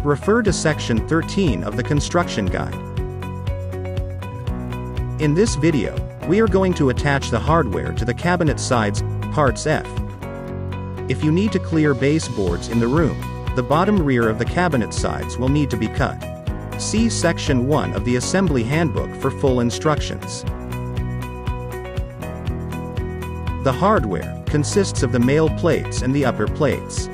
Refer to section 13 of the construction guide. In this video, we are going to attach the hardware to the cabinet sides, parts F. If you need to clear baseboards in the room, the bottom rear of the cabinet sides will need to be cut. See section 1 of the assembly handbook for full instructions. The hardware consists of the male plates and the upper plates.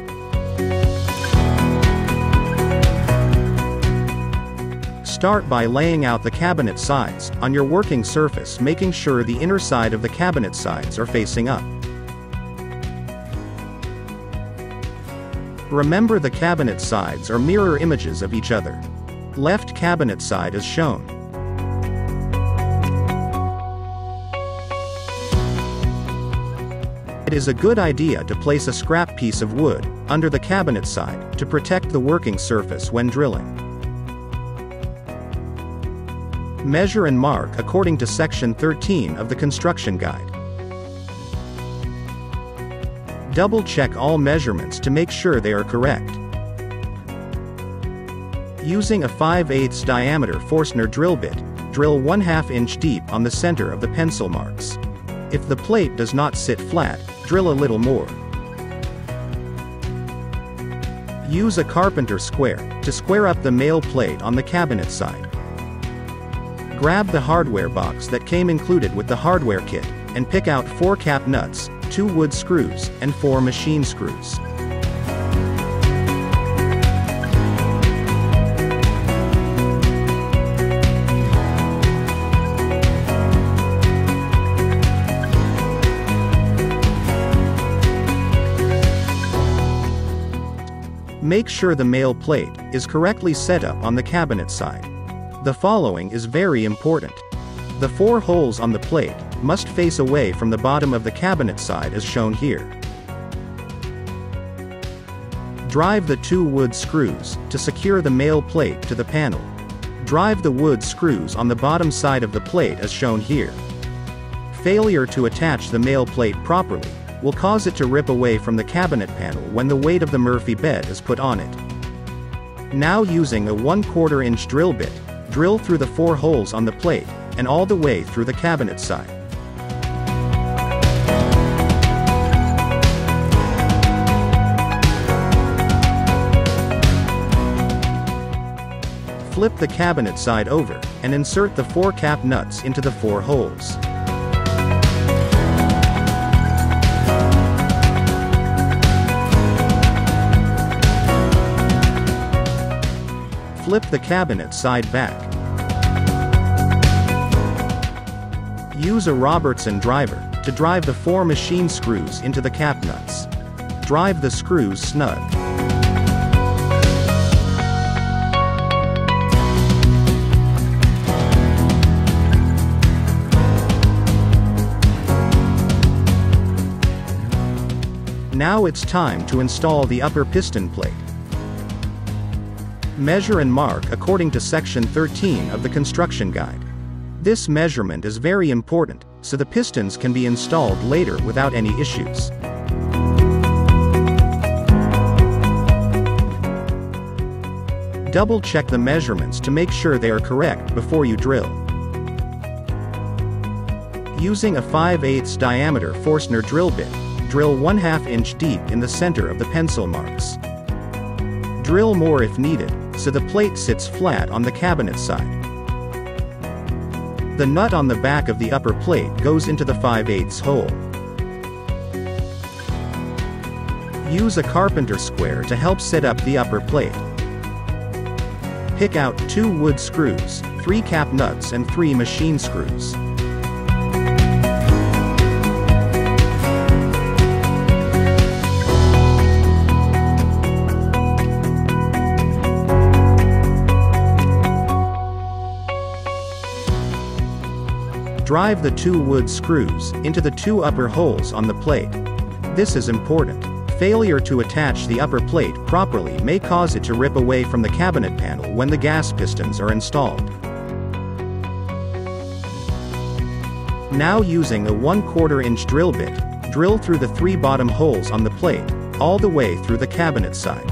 Start by laying out the cabinet sides on your working surface, making sure the inner side of the cabinet sides are facing up. Remember, the cabinet sides are mirror images of each other. Left cabinet side is shown. It is a good idea to place a scrap piece of wood under the cabinet side to protect the working surface when drilling. Measure and mark according to section 13 of the construction guide. Double-check all measurements to make sure they are correct. Using a 5/8 diameter Forstner drill bit, drill 1/2 inch deep on the center of the pencil marks. If the plate does not sit flat, drill a little more. Use a carpenter square to square up the male plate on the cabinet side. Grab the hardware box that came included with the hardware kit, and pick out 4 cap nuts, 2 wood screws, and 4 machine screws. Make sure the male plate is correctly set up on the cabinet side. The following is very important. The 4 holes on the plate must face away from the bottom of the cabinet side as shown here. Drive the 2 wood screws to secure the male plate to the panel. Drive the wood screws on the bottom side of the plate as shown here. Failure to attach the male plate properly will cause it to rip away from the cabinet panel when the weight of the Murphy bed is put on it. Now, using a 1/4 inch drill bit, drill through the 4 holes on the plate, and all the way through the cabinet side. Flip the cabinet side over, and insert the 4 cap nuts into the 4 holes. Flip the cabinet side back. Use a Robertson driver to drive the 4 machine screws into the cap nuts. Drive the screws snug. Now it's time to install the upper piston plate. Measure and mark according to section 13 of the construction guide. This measurement is very important, so the pistons can be installed later without any issues. Double-check the measurements to make sure they are correct before you drill. Using a 5/8 diameter Forstner drill bit, drill 1/2 inch deep in the center of the pencil marks. Drill more if needed, so the plate sits flat on the cabinet side. The nut on the back of the upper plate goes into the 5/8 hole. Use a carpenter square to help set up the upper plate. Pick out 2 wood screws, 3 cap nuts, and 3 machine screws. Drive the 2 wood screws into the 2 upper holes on the plate. This is important. Failure to attach the upper plate properly may cause it to rip away from the cabinet panel when the gas pistons are installed. Now, using a 1/4 inch drill bit, drill through the 3 bottom holes on the plate, all the way through the cabinet side.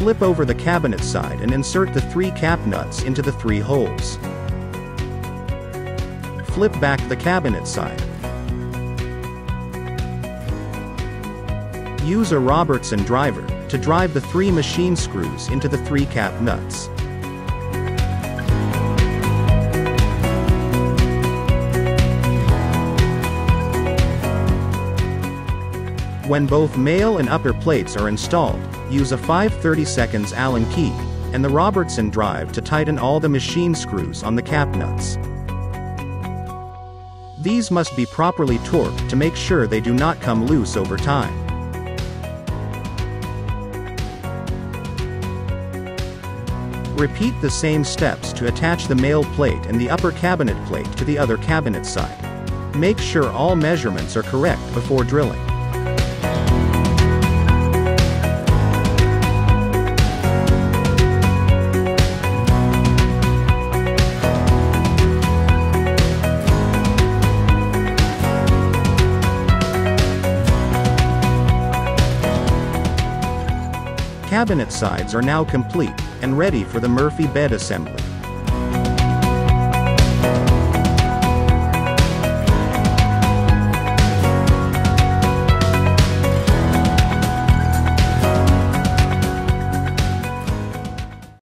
Flip over the cabinet side and insert the 3 cap nuts into the 3 holes. Flip back the cabinet side. Use a Robertson driver to drive the 3 machine screws into the 3 cap nuts. When both male and upper plates are installed, use a 5/32 Allen key and the Robertson drive to tighten all the machine screws on the cap nuts. These must be properly torqued to make sure they do not come loose over time. Repeat the same steps to attach the male plate and the upper cabinet plate to the other cabinet side. Make sure all measurements are correct before drilling. Cabinet sides are now complete and ready for the Murphy bed assembly.